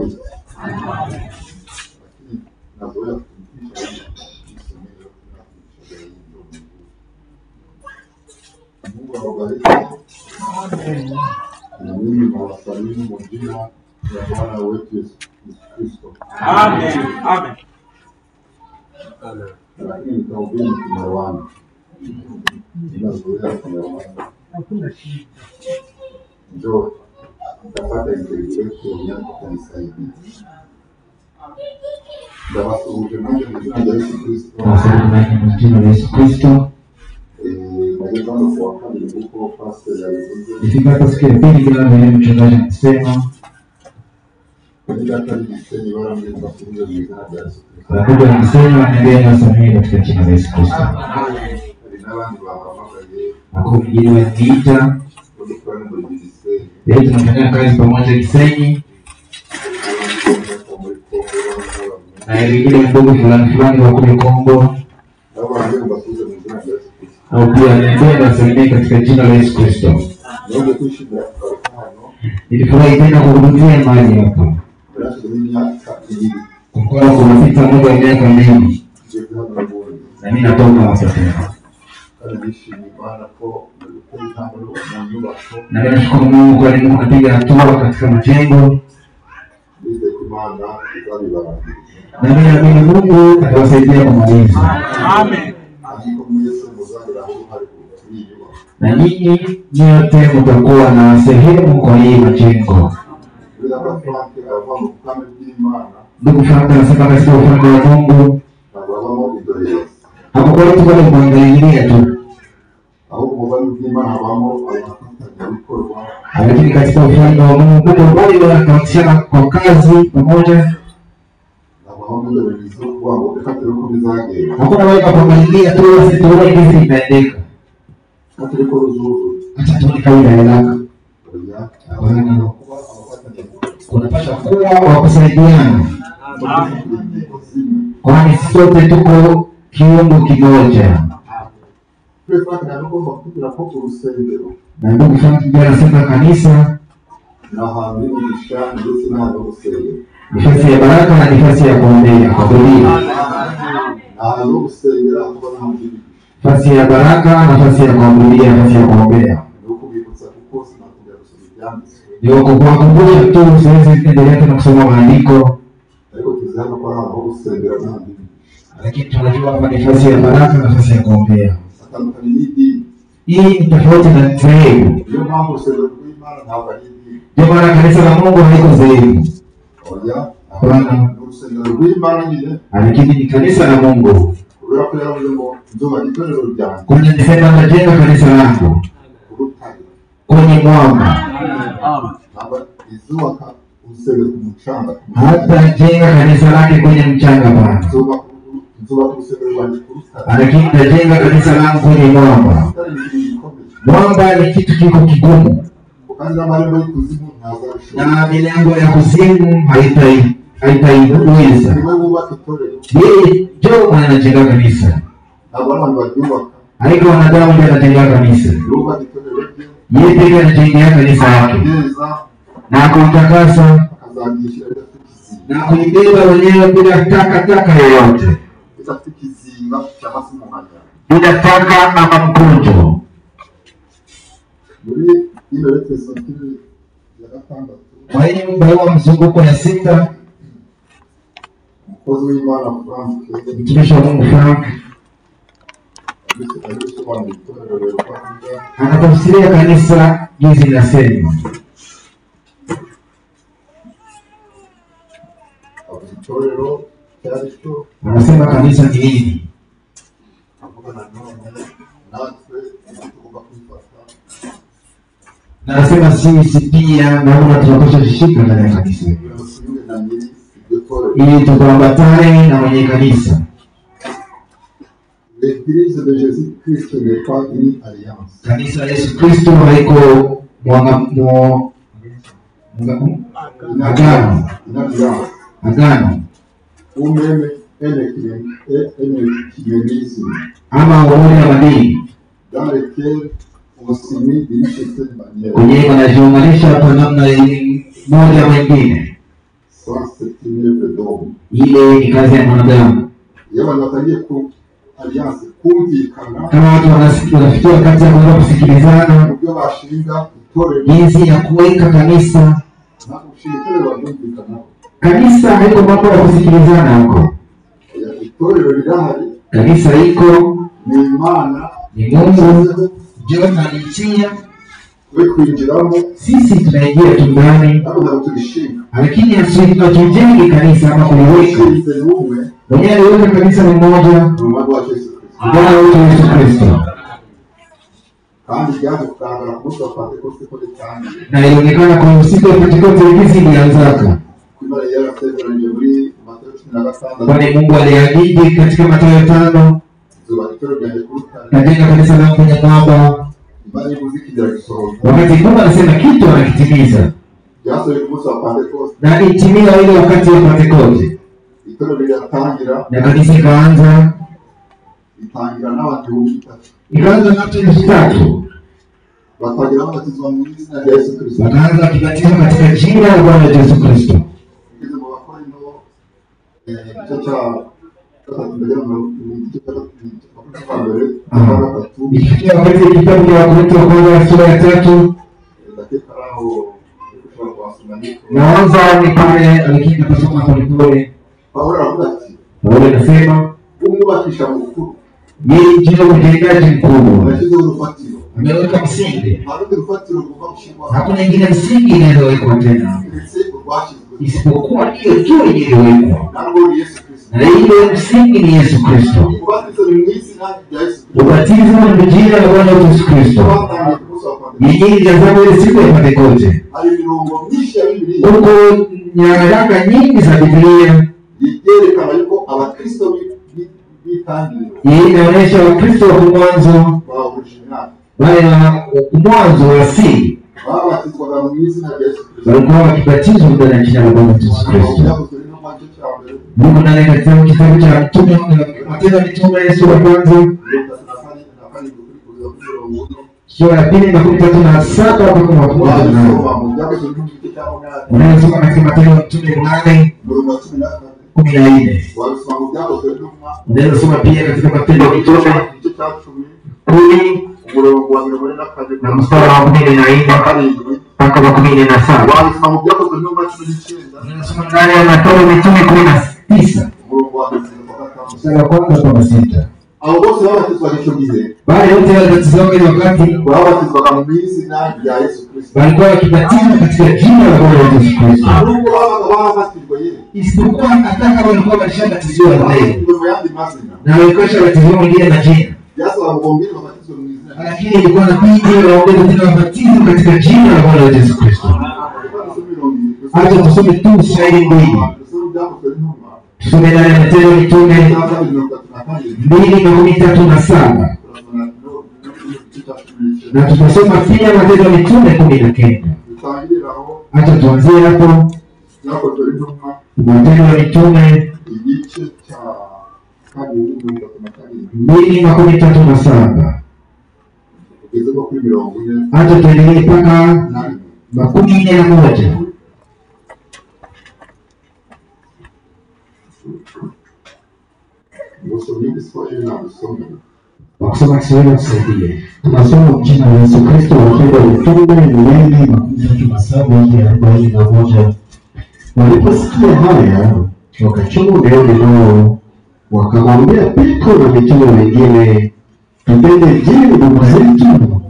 Kristo. Lakini nazoea kumtisha Mungu awabariki. Na mimi nawasalimu kwa jina la Bwana wetu Yesu Kristo. Amen. Amen. Lakini nitaubiri kimawana. Ninazoea kimawana. Njoo utapata integration yako kanisaidia. Ndawasuluhisha nanyi kwa jina la Yesu Kristo. Kwa jina la Yesu Kristo. Ifikapo siku ya pili kila mwenye mchungaji anasema Wakuja anasema nendeni na samehe katika jina la Yesu Kristo. Wako mwingine waniita leo tunafanya kazi pamoja Kisenyi na wengine ndugu fulani wa kule Kongo au pia nendeni samehe katika jina la Yesu Kristo. Nilifurahi tena kuhudhuria mahali hapa. Kwa kuwa kumepita muda wa miaka mingi na mimi natoka hapa tena. Na nashukuru Mungu kwa nini mkapiga hatua katika majengo. Na mimi naamini Mungu atawasaidia kumaliza. Amen. Na nyinyi nyote mtakuwa na sehemu kwa hii majengo. Ndugu Frank anasema katika ufalme wa Mungu hapo kwa watu wale kuangalilia tu. Lakini katika ufalme wa Mungu wale wanakamshana kwa kazi pamoja. Hakuna wale kuangalia tu sisi tuone hizi inaendeka. Acha tuone kama inaeleka. Kunapaswa kuwa wa kusaidiana. Kwani sote tuko kiungo kimoja. Na ndugu Frank anasema kanisa nafasi ya baraka na nafasi ya kuombea kwa dunia. Nafasi ya baraka, nafasi ya kuombea, nafasi ya kuombea. Ndio kukumbusha tu siwezi kuendelea tena kusoma maandiko. Lakini tunajua hapa nafasi ya baraka na nafasi ya kuombea. Hii ni tofauti na dhehebu. Ndio maana kanisa la Mungu haliko dhehebu. Hapana. Lakini ni kanisa la Mungu. Kwenye nisema najenga kanisa langu kwenye mwamba. Hata jenga kanisa lake kwenye mchanga bwana. Lakini najenga kanisa langu kwenye mwamba. Mwamba ni kitu kiko kigumu. Na milango ya kuzimu haitaiweza. Yeye ndio anajenga kanisa. Haiko wanadamu ndio anajenga kanisa. Yeye pekee anajenga kanisa lake. Na kutakasa na kuibeba wenyewe bila taka yoyote. Bila taka ama mkunjo. Kwa hiyo barua mzunguko ya 6 mtumishi wa Mungu Frank anatafsiria kanisa jinsi linasema. Anasema kanisa ni nini? Na anasema sisi pia naona tunapaswa kushika ndani ya kanisa. Ili tuambatane na mwenye kanisa. Kanisa la Yesu Kristo haiko agano. Ama umoja wa dini. Kwenye wanajiunganisha kwa namna moja wengine. Ça, c'est une œuvre d'homme. Ile ni kazi ya mwanadamu. Yewe anataje ku alliance kumvikana. Kama watu wanafikia wakati ya kuanza kusikilizana, Ndio bashinga itorero. jinsi ya kuweka kanisa. Na kushirikana wajumvikana. Kanisa haiko mambo ya kusikilizana huko. Itorero rirahari. Kanisa iko Ni Imana. ni Mungu ndio analitia. We kuinjiramo. Sisi tunaingia tu ndani. Hapo ndio tulishinga. Lakini hatujenge kanisa ama kuliweka. Mwenye aliweka kanisa ni mmoja, Bwana wetu Yesu Kristo. Na ilionekana kwa siku ya Pentekoste hizi ilianzaka. Kwani Mungu aliahidi katika Mathayo 5, katika kanisa la kwenye mwamba. Wakati Mungu anasema kitu anakitimiza. Na itimia ile wakati wa Pentekoste. Na kanisa ikaanza. Ikaanza na watu 3,000. Wakaanza kibatizwa katika jina la Bwana Yesu Kristo. Ikifikia wakati ya kitabu cha Wakorintho wa kwanza sura ya 3. Naanza ni pale alikienda kusoma polepole. Paulo anasema yeye ndiye mtendaji mkuu. Ameweka msingi. Hakuna ingine msingi inayowekwa tena. Isipokuwa hiyo tu iliyowekwa. Na ile msingi ni Yesu Kristo. Ubatizo ni jina la Bwana Yesu Kristo. Yeye ndiye zamu siku ya Pentekoste. Huko nyaraka nyingi za Biblia inaonyesha Wakristo wa mwanzo wale mwanzo wa asili walikuwa wakibatizwa ndani ya jina la Bwana Yesu Kristo. Mungu ndani ya kitabu cha Mtume Matendo ya Mitume sura ya 1 sura ya 2:37 mpaka 38. Unasoma katika Matendo ya Mitume 8:14. Unasoma pia katika Matendo ya Mitume 10 na mstari wa 14 mpaka 17. Unasoma ndani ya Matendo ya Mitume 19 mstari wa 1 mpaka 6. Abo bose babatizwa nicyo gihe. Bali wote walibatizwa ile wakati babatizwa kama izina rya Yesu Kristo. Walikuwa wakibatizwa katika jina la Bwana Yesu Kristo. Mungu babatizwa yeye. Isipokuwa ataka walikuwa walishabatizwa leo. Na walikuwa washabatizwa mwingine na jina. Yesu anakuambia babatizwa mwingine. Lakini ilikuwa na bidii waongeze tena wabatizwe katika jina la Bwana Yesu Kristo. Acha tusome tu shairi mbili. Tusome ndani ya Matendo ya Mitume 2:37 na tutasoma pia Matendo ya Mitume 10:9. Acha tuanzie hapo. Matendo ya Mitume 2:37. Acha tuendelee mpaka 41. Wakisoma Kiswahili tusaidie. Tunasoma jina la Yesu Kristo Matendo ya Mitume 2:37-41. Waliposikia haya wakachoma moyoni mwao, wakamwambia Petro na mitume wengine, tutende je ndugu zetu?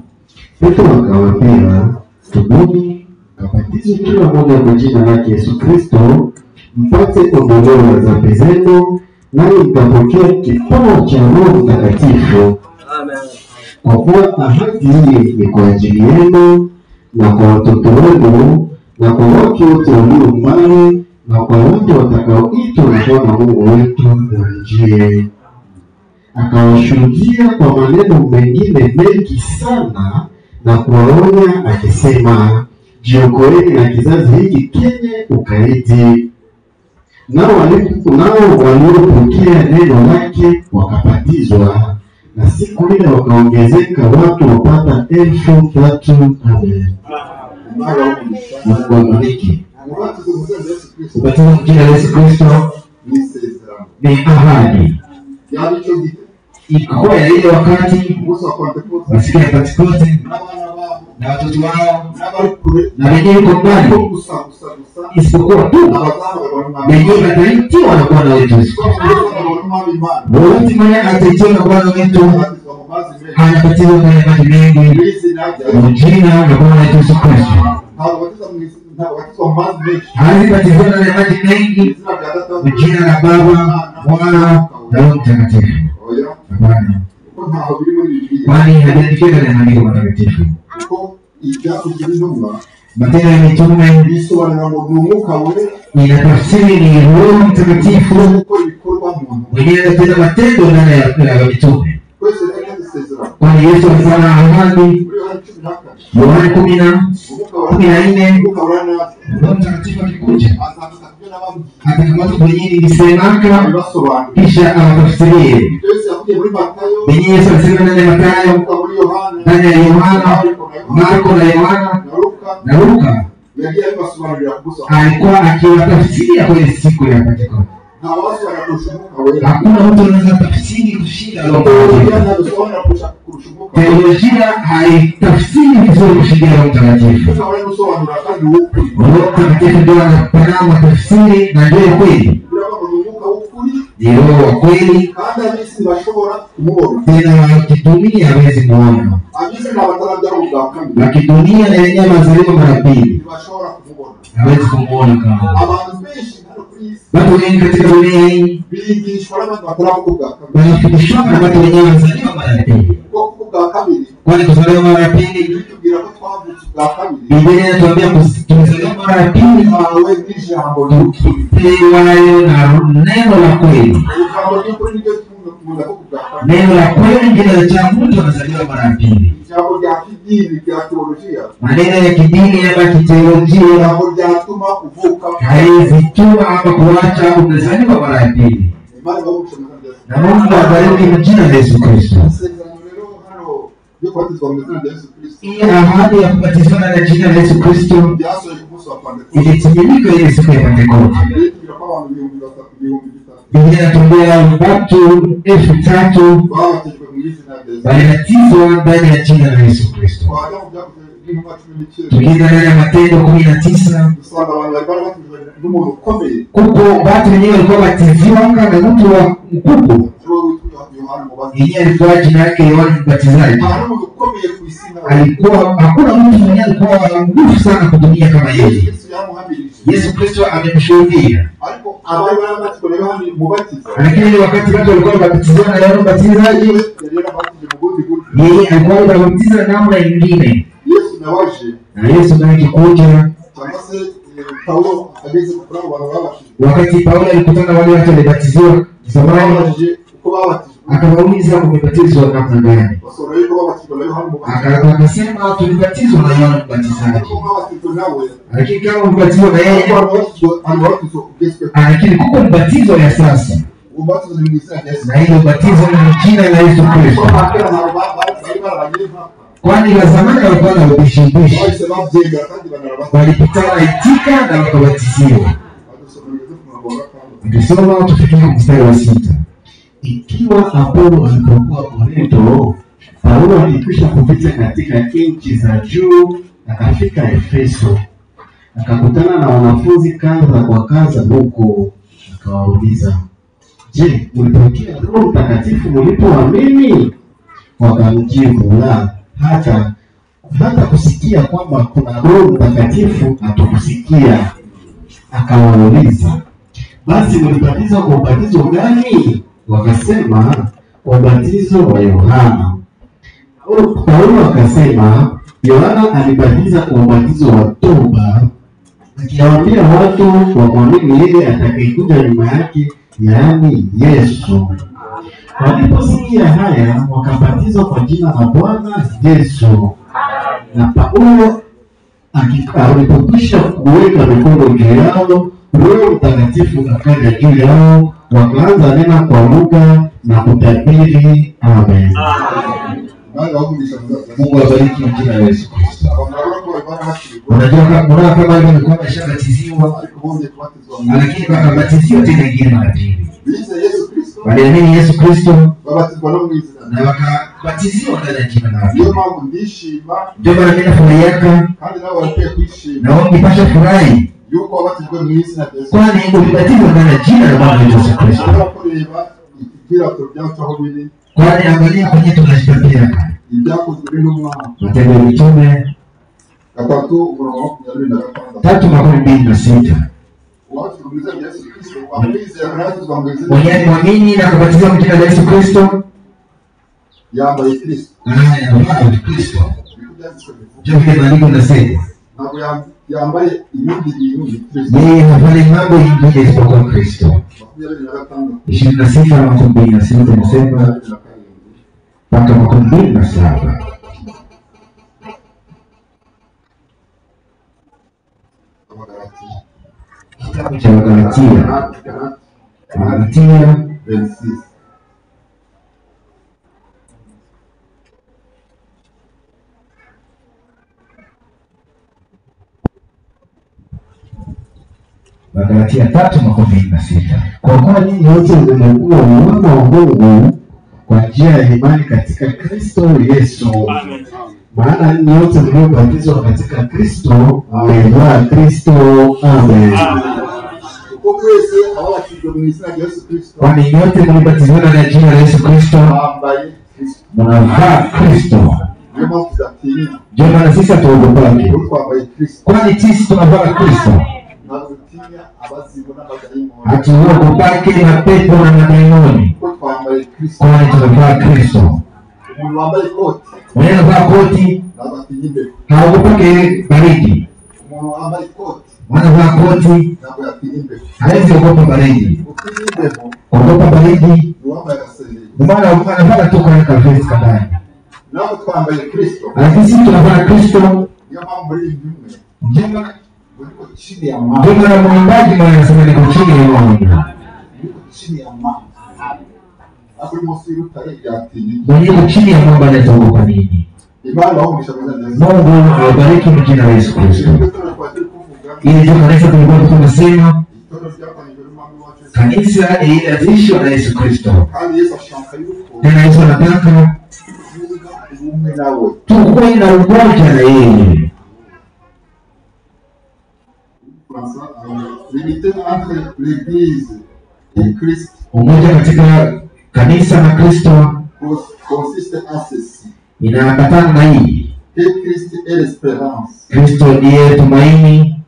Petro akawaambia, tubuni, kabatizwe kila mmoja kwa jina lake Yesu Kristo, mpate ondoleo la dhambi zenu, nanyi mtapokea kipawa cha Roho Mtakatifu. Amen. Kwa kuwa ahadi hii ni kwa ajili yenu na kwa watoto wenu na kwa watu wote walio mbali na kwa wote watakaoitwa na Bwana Mungu wetu waingie. Akawashuhudia kwa maneno mengine mengi sana na kuwaonya akisema, jiokoeni na kizazi hiki kenye ukaidi. Nao waliopokea neno lake wakabatizwa, na siku ile wakaongezeka watu wapata 3,000. Amen. Mungu awabariki. Ubatizo kwa jina la Yesu Kristo ni ahadi. Ikawa ya ile wakati wasikia Pentekoste na watoto wao na wengine kwa mbali, isipokuwa tu wengine wataitiwa na Bwana wetu Yesu Kristo. Wakati mwenye ataitiwa na Bwana wetu anabatizwa kwa maji mengi kwa jina la Bwana wetu Yesu Kristo. Alibatizwa na maji mengi kwa jina la Baba, Mwana na Roho Mtakatifu. Kwani hadiandikika na maandiko matakatifu. Matendo ya Mitume inatafsiri ni Roho Mtakatifu mwenyewe anatenda matendo ndani ya mitume. Kwani Yesu alifanya ahadi Yohana 10:14, Roho Mtakatifu akikuja atakamata mwenyewe nisemaka kisha awatafsirie. Mwenyewe Yesu alisema ndani ya Mathayo, ndani ya Yohana, Marko na Yohana na Luka, alikuwa akiwatafsiria kwa siku ya Pentekoste. Hakuna mtu anaweza tafsiri kushinda Roho Mtakatifu. Teolojia haitafsiri vizuri kushinda Roho Mtakatifu. Roho Mtakatifu ndio anapanama tafsiri na ndio kweli. Ni Roho wa kweli. Tena wakitumia hawezi muona. Wakitumia na yenyewe mazaliwa mara pili hawezi kumuona kama. Watu wengi katika dunia hii wanafundishwa na watu wenyewe wazaliwa mara pili. Kwani kuzaliwa mara pili Biblia inatuambia kuzaliwa mara pili tukipewayo na neno la kweli. Neno la kweli ndilo cha mtu anazaliwa mara pili. Maneno ya kidini ya kiteolojia haiwezi tuma hapa kuacha umezaliwa mara pili. Na Mungu abariki jina la Yesu Kristo. Hii ahadi ya kubatizwa na jina la Yesu Kristo ilitimilika ile siku ya Pentekoste. Biblia inatuambia watu 3,000 walibatizwa ndani ya jina la Yesu Kristo. Tukienda ndani ya Matendo 19, kuko watu wenyewe walikuwa batiziwa na mtu wa mkubwa. Yeye alikuwa jina yake Yohana Mbatizaji. Alikuwa hakuna mtu mwenye alikuwa na nguvu sana kudunia kama yeye. Yesu Kristo amemshuhudia. Lakini wakati watu walikuwa wabatizwa na Yohana Mbatizaji, yeye alikuwa anabatiza namna nyingine. Na Yesu ndiye alikuja. Wakati Paulo alikutana wale watu walibatizwa zamani, akawauliza umebatizwa namna gani? Akasema tulibatizwa na Yohana Mbatizaji. Lakini kama umebatizwa na yeye, lakini kuko mbatizo ya sasa. Na hiyo ubatizo ni jina la Yesu Kristo. Kwani la zamani walikuwa na ubishi. Walipitana itika na wakabatiziwa. Tukisoma tufikie mstari wa 6. Ikiwa Apolo alipokuwa Korinto, Paulo alikwisha kupita katika nchi za juu, akafika Efeso. Akakutana na wanafunzi kadha kwa kadha huko, akawauliza, "Je, mlipokea Roho Mtakatifu mlipoamini?" Wakamjibu, "La, hata kusikia kwamba kuna Roho Mtakatifu hatukusikia." Akawauliza, "Basi mlibatizwa kwa ubatizo gani?" Wakasema, "Kwa ubatizo wa Yohana." Paulo akasema, "Yohana alibatiza kwa ubatizo wa toba, akiwaambia watu wamwamini yeye atakayekuja nyuma yake, yaani Yesu." Waliposikia haya, wakabatizwa kwa jina la Bwana Yesu. Na Paulo alipokwisha kuweka mikono juu yao, Roho Mtakatifu akaja juu yao, wakaanza nena kwa lugha na kutabiri. Amen. Mungu awabariki jina la Yesu Kristo. Unajua kama alikuwa ameshabatiziwa lakini akabatiziwa tena ingine mara pili. Waliamini Yesu Kristo na wakabatiziwa ndani ya jina lake. Ndio maana mimi nafurahiaka na wao nipasha furahi. Kwani ulibatizwa ndani ya jina la Bwana Yesu Kristo. Kwani angalia kwenye tunashitakia. Matendo ya Mitume 3:26. Mwenye mwamini na kubatizwa kwa jina la Yesu Kristo yambaye Kristo. Yambaye Kristo. Ndio vile maandiko nasema. Yambaye ibindi bintu Kristo. Yeye hafanya mambo mengine isipokuwa Kristo. 26:26 nasema mpaka 27. Kitabu cha Galatia 26. Galatia 3:26. Kwa kuwa ninyi wote mmekuwa wana wa Mungu kwa njia ya imani katika Kristo Yesu. Amen. Maana ninyi wote mliobatizwa katika Kristo mmevaa Kristo. Amen. Kwani nyote mlibatizwa ndani ya jina la Yesu Kristo mnavaa Kristo. Ndio maana sisi hatuogopaki. Kwani sisi tunavaa Kristo. Hatuogopaki mapepo na madayimoni. Kwani tunavaa Kristo. Unavaa koti haogopaki baridi. Wanavaa koti hawezi ogopa baridi. Ogopa baridi maana wanavaa tu kwa kafesi kadani. Lakini sisi tunavaa Kristo. Ndio maana mwimbaji mwana anasema niko chini ya Mungu. Ndio chini ya Mungu anataogopa nini? Mungu awabariki kwa jina la Yesu Kristo. Ili ndio kanisa tulikuwa tunasema kanisa ilianzishwa na Yesu Kristo. Tena Yesu anataka tuwe na umoja na yeye. Umoja katika kanisa na Kristo inaambatana na hii. Kristo ndiye tumaini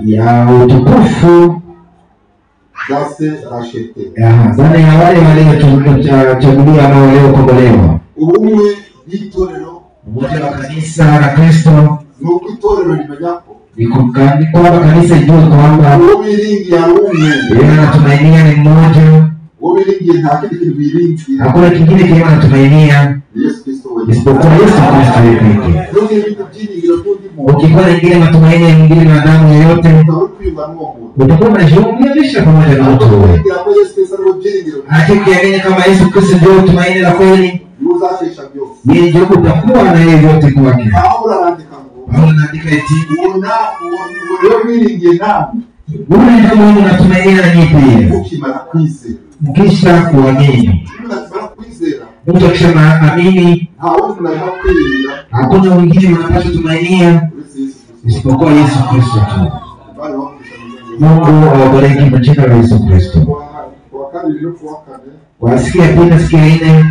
ya utukufu zana ya wale waliochaguliwa na waliokombolewa. Umoja wa kanisa na Kristo ni kwamba kanisa ijue kwamba yeye anatumainia ni mmoja. Hakuna kingine kile anatumainia isipokuwa Yesu Kristo pekee. Ukikuwa na ingine matumaini ya mwingine na damu yoyote utakuwa unajiunganisha pamoja na mtu huyo. Ukiamini kama Yesu Kristo ndio tumaini la kweli, yeye ndio utakuwa na yeye yote kwake. Paulo anaandika eti wewe ndio Mungu anatumainia na nyinyi pia. Mkisha kuamini. Mtu akisema amini, hakuna mwingine unapaswa tumainia isipokuwa Yesu Kristo tu. Mungu awabariki kwa jina la Yesu Kristo. Kwa sikia pia sikia ine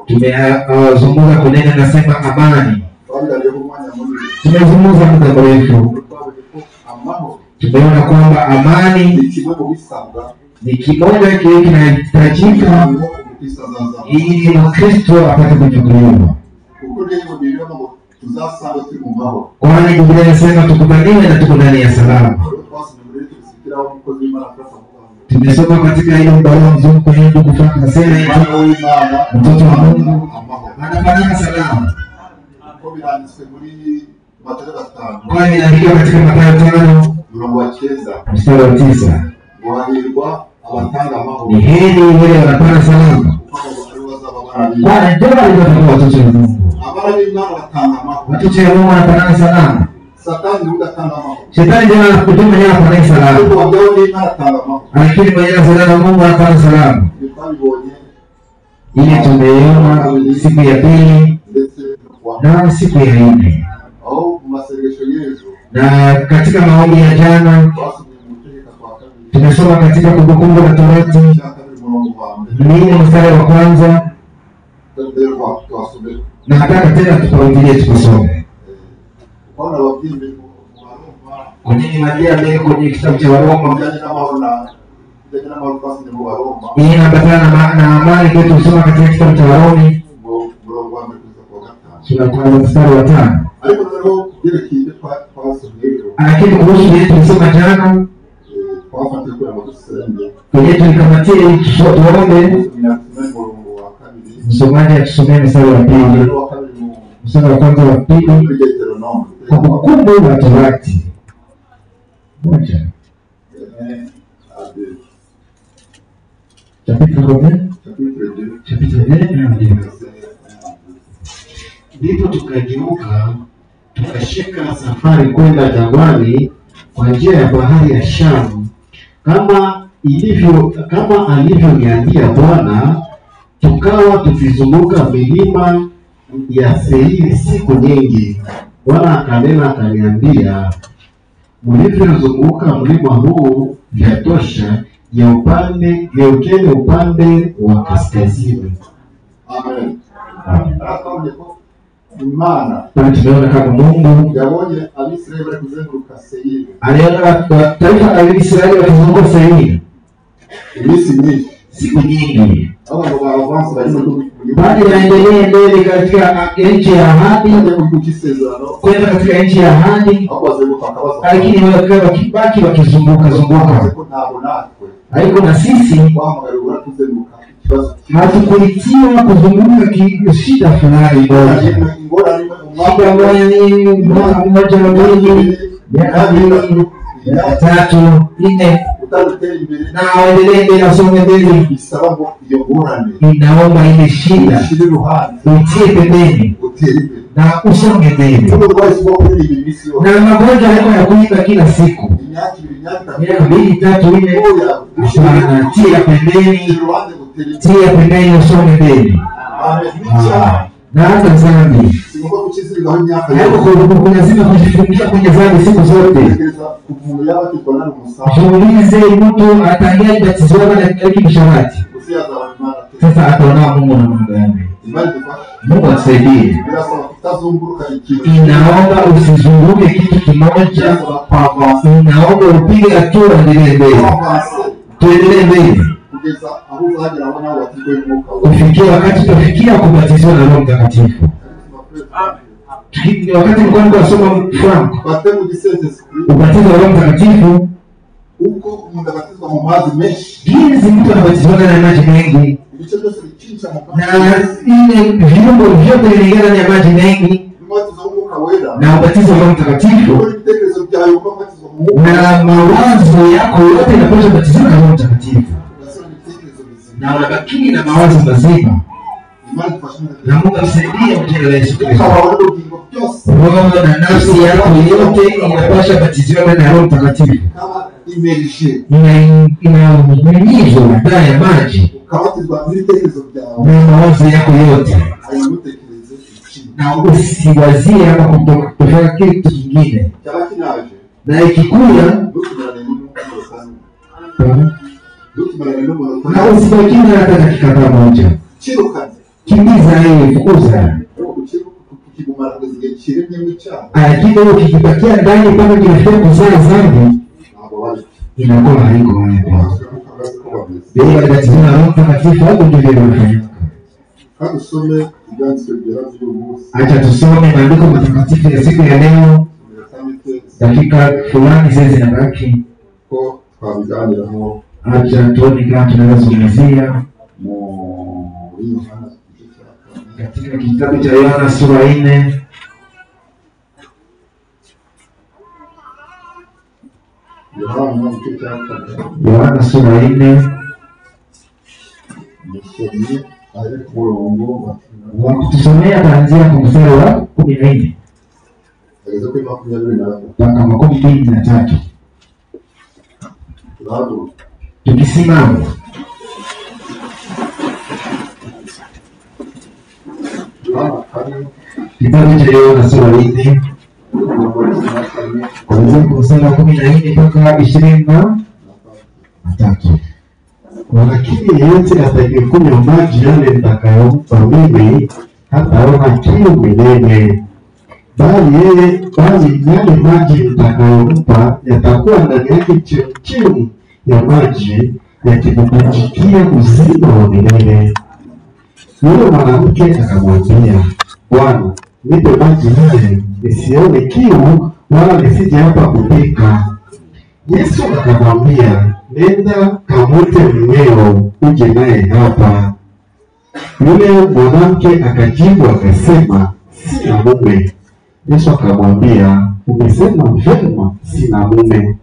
tumezungumza kunena nasema amani. Tumezungumza muda mrefu. Tumeona kwamba amani ni kimoja kile kinahitajika ili Mkristo apate kuchukuliwa. Kwani Biblia inasema tukubaliwe na tuko ndani ya salama. Tumesoma katika ile barua nzuri kwenye ndugu Frank nasema hivi, mtoto wa Mungu anafanyika salama. Kwani inaandikwa katika Mathayo 5:9. Ni heri wale wanapata salama Bwana ndio alikuwa watoto wa Mungu. Watoto wa Mungu wanapana salama. Shetani ndio anakutuma yeye apana salama. Lakini mwenye salama Mungu anapana salama. Ile tumeona siku ya pili na siku ya nne. Na katika maombi ya jana tumesoma katika Kumbukumbu la Torati mstari wa kwanza, na nataka tena tuparudilie tukasome. Kwenye magia mbele kwenye kitabu cha Waroma hii inaambatana na amani kwetu kusoma katika kitabu cha Waroma sura 5 mstari wa 5. Lakini kuhusu yetu tusoma jana kwenye tulikamatia ili tuombe. Msomaji atusomee mstari wa pili, mstari wa kwanza wa pili. Kumbukumbu la Torati moja ndipo tukageuka tukashika safari kwenda jangwani kwa njia ya bahari ya Shamu kama alivyoniambia Bwana, tukawa tukizunguka milima ya Seiri siku nyingi. Bwana akanena akaniambia, mlivyozunguka mlima huu vyatosha, geukeni upande wa kaskazini. Amen. Tunaona kama Mungu yabonye Abisraeli bari kuzenguruka Seiri. Aliona taifa la Israeli wakizunguka Seiri Iminsi nyingi, siku nyingi. Abantu baravansa barimo Bali naendelea mbele katika nchi ya ahadi, kwenda katika nchi ya ahadi, lakini wakibaki wakizunguka. Haiko na sisi hatukuitiwa kuzunguka shida fulani moja. Shida moja mbili, tatu, nne, na waendelee mbele, wasonge mbele. Inaomba ile shida utie pembeni na usonge mbele. Na magonjwa yako ya kuiba kila siku, miaka 2, 3, 4, tia pembeni, usonge mbele. Na hata dhambi lazima kujifungia kwenye dhambi siku zote. Jiulize, mtu atangia batizo wake na kimsharati, sasa ataona Mungu na mambo yake. Mungu asaidie. Inaomba usizunguke kitu kimoja, inaomba upige hatua mbele. Tuendelee mbele kufikia wakati tutafikia kubatizwa na Roho Mtakatifu. Ni wakati mkwani kwa soma Frank ubatizo wa Roho Mtakatifu uko mnabatizwa kwa maji mengi. Jinsi mtu anabatizwa na maji mengi, na ile viungo vyote vilingana na maji mengi, na ubatizo wa Roho Mtakatifu, na mawazo yako yote yanapaswa kubatizwa na Roho Mtakatifu, na unabaki na mawazo mazima. Na Mungu asaidie kwa jina la Yesu Kristo. Roho na nafsi yako yote inapaswa kubatizwa na Roho Mtakatifu. Inaonyeshwa ndani ya maji, na mawazo yako yote, na usiwazie ama kutofanya kitu kingine. Na ikikuja na usibaki na hata dakika moja, kimbiza yeye, fukuza. Lakini ukikipatia ndani kama kinafika kuzaa dhambi, inakuwa haiko hapo. Bila tatizo la Roho Mtakatifu hapo ndivyo inafanyika. Acha tusome maandiko matakatifu ya siku ya leo. Dakika fulani sasa zinabaki. Acha tuone kama tunaweza kuzungumzia katika kitabu cha Yohana sura 4. Yohana sura 4 Wakutusomea kuanzia kwa mstari wa 14 mpaka 23. Tukisimama kitabu cha Yohana sura 4 kuanzia mstari wa 14 mpaka 23. Lakini yeyote atakayekunywa maji yale nitakayompa mimi hataona kiu milele, bali yale maji nitakayompa yatakuwa ndani yake chemchemi ya maji yakibubujika uzima wa milele. Yule mwanamke akamwambia, Bwana, nipe maji haya nisione kiu wala nisije hapa kupika. Yesu akamwambia, nenda kamwite mmeo uje naye hapa. Yule mwanamke akajibu akasema, sina mume. Yesu akamwambia, umesema vyema, sina mume,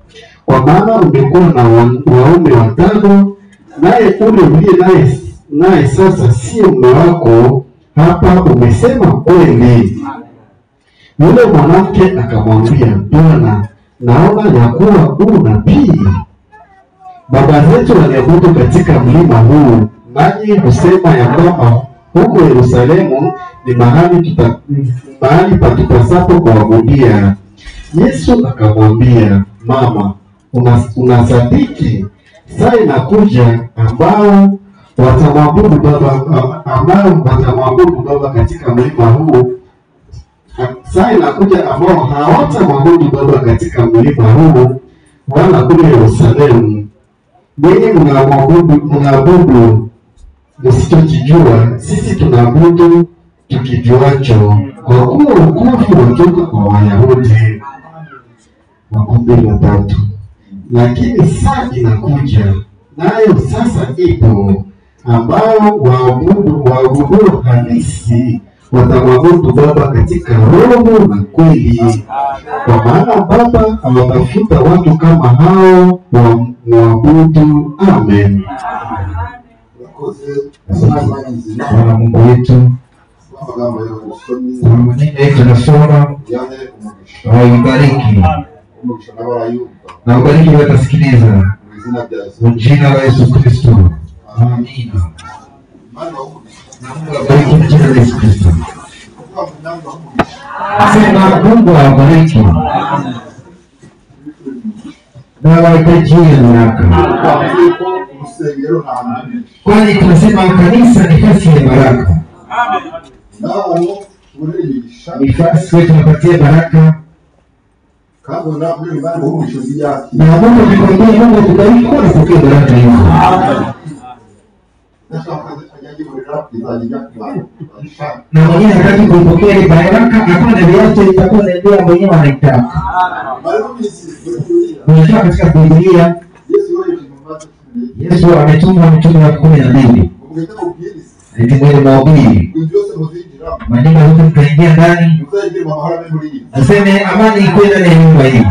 kwa maana umekuwa na waume 5, naye ule uliye naye sasa sio mume wako. Hapa umesema kweli. Yule mwanamke akamwambia, Bwana, naona ya kuwa huu nabii. Baba zetu waliabudu katika mlima huu, nanyi husema ya kwamba huko Yerusalemu ni mahali patupasapo kuabudia. Yesu akamwambia, mama, unasadiki? Saa inakuja ambao watamwabudu Baba katika mlima huu. Saa inakuja ambao hawatamwabudu Baba katika mlima huu wala kule Yerusalemu. Ninyi mnaabudu msichokijua, sisi tunaabudu tukijuacho, kwa kuwa wokovu watoka kwa Wayahudi. 23. Lakini saa inakuja, nayo sasa ipo, ambao waabudu halisi watamwabudu Baba katika roho na kweli, kwa maana Baba awatafuta watu kama hao wamwabudu. Amen. Bwana Mungu wetu, kwa maneno yetu tunasoma, waibariki na ubariki watasikiliza kwa jina la Yesu Kristo. Amina. Abariki jina la Yesu Kristo. Sema Mungu awabariki na watajie baraka. Kwani tunasema kanisa ni nafasi ya baraka. Nafasi wetu tunapatia baraka. Na Mungu akikwambia Mungu tubariki kwa kupokea baraka hizo. Na mwenyewe hataki kupokea ile baraka, hakuna viapo itakuwa na ndio mwenyewe anaitaka. Unajua katika Biblia Yesu ametuma mitume wa 12. Alitimia mahubiri. Maneno yote mkaingia ndani. Aseme amani iko ndani ya nyumba hii.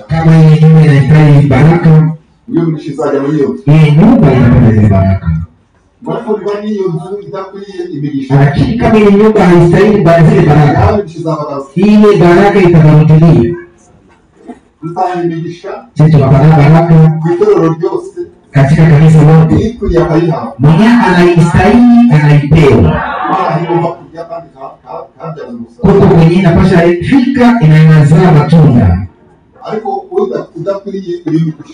Kama hii nyumba inahitaji baraka, hii nyumba inahitaji baraka. Lakini kama hii nyumba haistahili zile baraka, ile baraka itarudia. Sisi tunapata baraka katika kanisa lote. Mwenye anaistahili anaipewa. Kuko mwenye inapasha ifika inazaa matunda.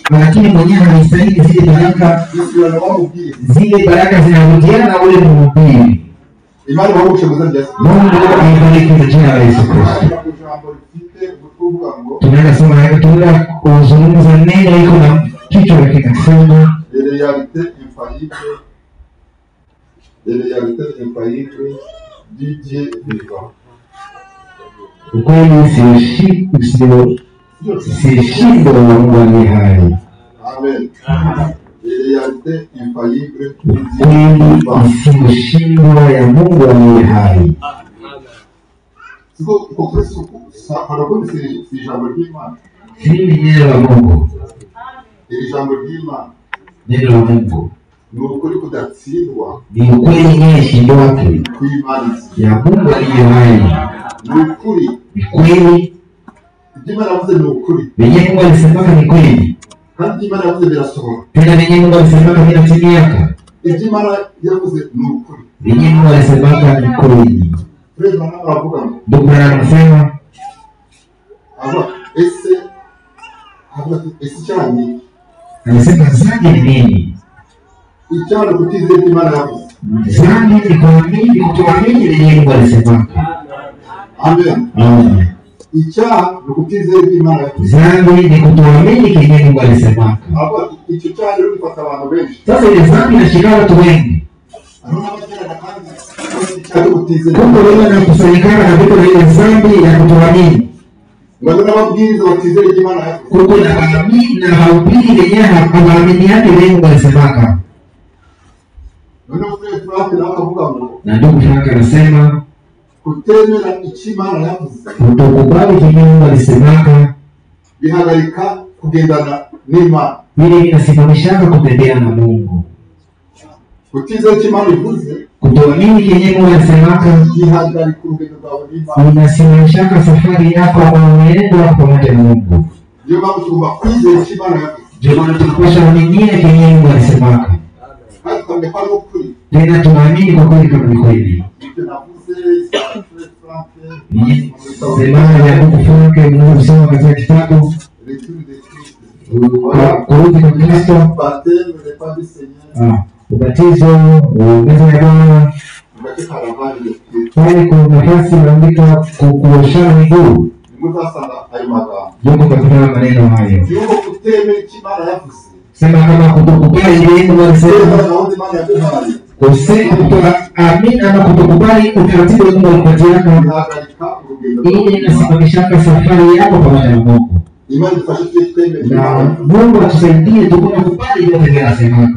Lakini mwenye anaistahili zile baraka zinarudiana na ule mhubiri. Mungu aibariki kwa jina la Yesu Kristo. Tunaenda soma hapa, tunaenda kuzungumza neno iko na kichwa kinasema ukweli usishindo wa Mungu aliye hai. Amen. Ukweli usishindo ya Mungu aliye hai. Hili ni neno la Mungu. neno la Mungu. Ni ukuri kudatsindwa. Ni ukweli yenyewe shindo wake. Ya Mungu aliye hai. Ni ukuri. Ni kweli. Imana yavuze ni ukuri. Wenye Mungu alisema ni kweli. Kandi Imana yavuze birasohora. Tena wenye Mungu alisema vinatimia. Imana yavuze ni ukuri. Wenye Mungu alisema ni kweli. Ndugu anasema cyane. Anasema zambi ni nini? Icyana kutizera Imana yavuze. Zambi ni kuamini, kutoamini wenye Mungu alisema. Amen. Amen. Icyaha ni kutizera Imana yavuze. Zambi ni kutoamini kenye Mungu alisema. Hapo icyo cyaha rero gifata abantu benshi. Sasa ile zambi inashika watu wengi. Kumbe wewe unakusanyikana na vitu vile zambi ya kutoamini. Wale wabwiriza watizera Imana yavuze. Kumbe na waamini na hawapili wenyewe hawaamini yake Mungu alisema. Na ndugu Frank anasema kutemera Imana yavuze. Kutokubali kenye Mungu alisema bihagarika kugendana n'Imana. Ile inasimamisha kutembea na Mungu. Kutizera Imana yavuze. Kutoamini kenye Mungu alisema bihagarika urugendo rwawe n'Imana. Inasimamisha safari yako kwa mwenendo wako pamoja na Mungu. Ndio maana tugomba kwizera Imana yavuze. Ndio maana tunapaswa kuamini kenye Mungu alisema. Tena tunaamini kwa kweli kama ni kweli. Sema ya Mungu Franke Mungu sema katika kitabu kurudi kwa Kristo. Ubatizo, meza ya Bwana. Pale kuna nafasi inaandika kuoshana miguu. Mungu katika maneno hayo. Sema kama kutokubali ile Mungu alisema. Kusema kutoamini ama kutokubali utaratibu wa Mungu alipatia. Ile inasimamisha safari yako pamoja na Mungu. Na Mungu atusaidie tukubali ile Mungu anasema.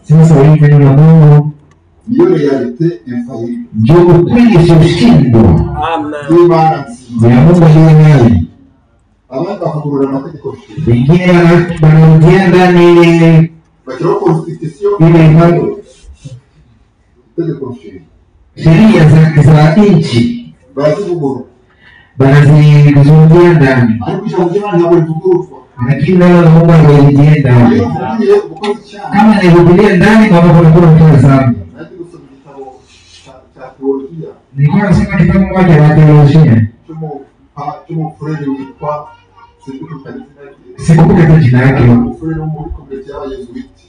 Sasa hii neno la Mungu ndio realite infaillible. Ndio kweli sio shindwa. Amen. Ya Mungu ndiye nani? Abantu bakagurura amategeko. Wengine wanarudia ndani ile bakiro constitution ile mambo sheria za nchi banazizungumzia ndani. Lakini neno la Mungu haliingia ndani. Kama nilirudia ndani kwa sababu kuna mtu sana. Nilikuwa nasema kitabu moja la teolojia. Sikumbuka jina lake.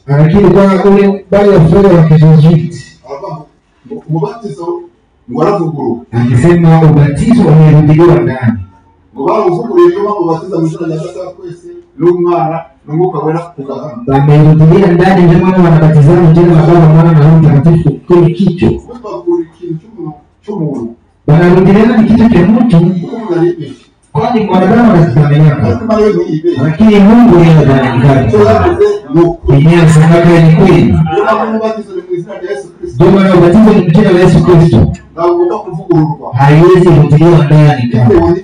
Lakini kwa ule bali ya Fred wa Jesuit. Ubatizo waravuguru. Anasema ubatizo umerudiliwa ndani. Waravuguru ndio mambo batiza mshana ya kata kwese n'umwana n'umwuka wera kugahana. Bamerudilia ndani ndio maana wanabatizana jina la Baba Mwana na Roho Mtakatifu kwenye kichwa. Wanarudilia ni kitu cha mtu. Kwani mwanadamu anastahiliaka. Lakini Mungu ndiye anadhani. Yeye anasema ni kweli. Ndio maana ubatizo ni jina la Yesu Kristo. Haiwezi kutiliwa ndani kama.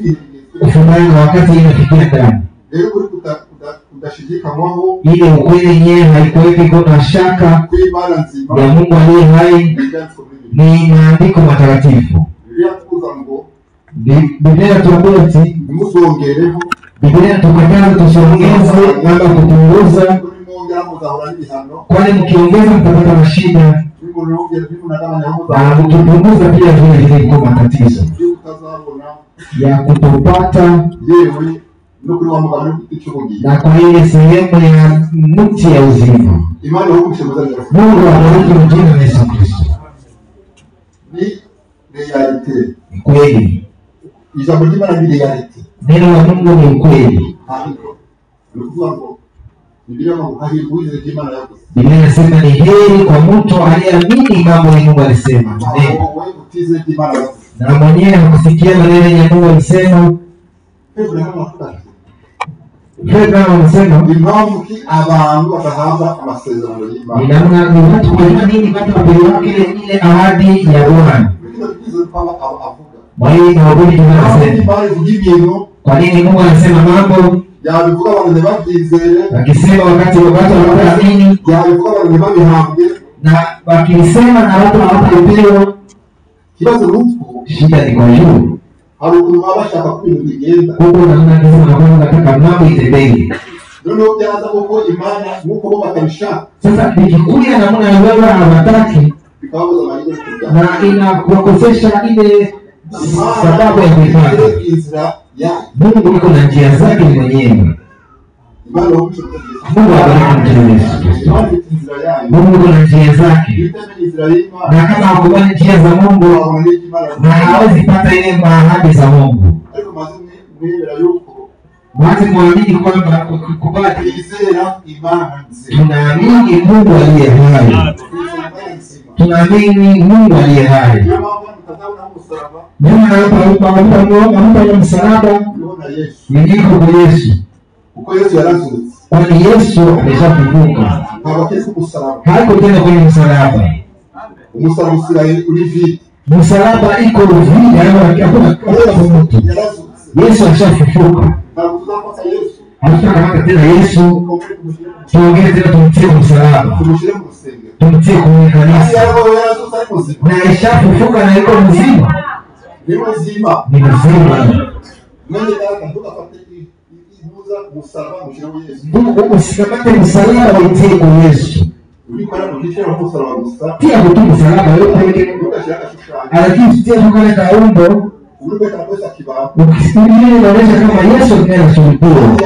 Ufunuo wakati inafikia ndani. Ile ukweli yenyewe haikuweki kuna shaka ya Mungu aliye hai ni maandiko matakatifu. Biblia tuambia ati Biblia tukataza tusiongeze wala kupunguza, kwani mkiongeza mtapata mashida na mkipunguza pia vile kwa matatizo ya kutopata na kwa ile sehemu ya mti ya uzima. Mungu abariki jina la Yesu Kristo. Ni kweli. Ijambo limana ni reality. Neno la Mungu ni kweli. Biblia inasema ni heri kwa mtu aliyeamini mambo ya Mungu alisema. Na mwenyewe kusikia maneno ya Mungu alisema. Fedha wanasema impamvu abantu batahamba amasezerano y'Imana. Inamna ni watu kwa nini watu wapeleke ile ahadi ya Bwana. Mwalimu na wabuni tunasema. Kwa nini Mungu anasema mambo? yabivuga abantu babyizeye, akisema wakati wanaamini, yabivuga abantu babihabwe, na wakisema na watu hawatapewa. Kibazo nuko shida ni kwa juu. Hari ukuntu bashaka kwintu bigenda. Huko naona kama nataka mambo itendeke. Ndio byaza kuko Imana nuko bo batabishaka. Sasa nikikuja na mwana wewe hawataki, bikabaza majibu na inakuwakosesha ile sababu ya kuifanya. Mungu yuko na njia zake mwenyewe. Mungu abariki Yesu Kristo. Mungu yuko na njia zake. Na kama hakubali njia za Mungu, na hawezi pata ile ahadi za Mungu. Mwazi muamini kwamba kukubali tunaamini Mungu aliye hai. Tunaamini Mungu aliye hai. Nyuma hapa msalaba ni kwa Yesu. Uko Yesu yarazutse. Kwani Yesu ameshafufuka. Haiko tena kwenye msalaba. Umusaraba Israeli ulividi. Msalaba iko vidi, hakuna mtu. Yesu ameshafufuka. Hatutaka tena Yesu tuongeze tena tumtie msalaba. Tumtie kwenye kanisa. Na ameshafufuka na yuko mzima. Ni mzima. Ni mzima. Mwenye dada tukapata musaraba mushiraho Yesu. Mungu usikamate msalaba utie kwa Yesu. Ulikora mukishira musaraba gusa. Tia kutu msalaba yote. Lakini tia tukale kaumbo. Ulikwenda pesa kibao. Ukisikia inaonyesha kama Yesu ndiye anashukuru.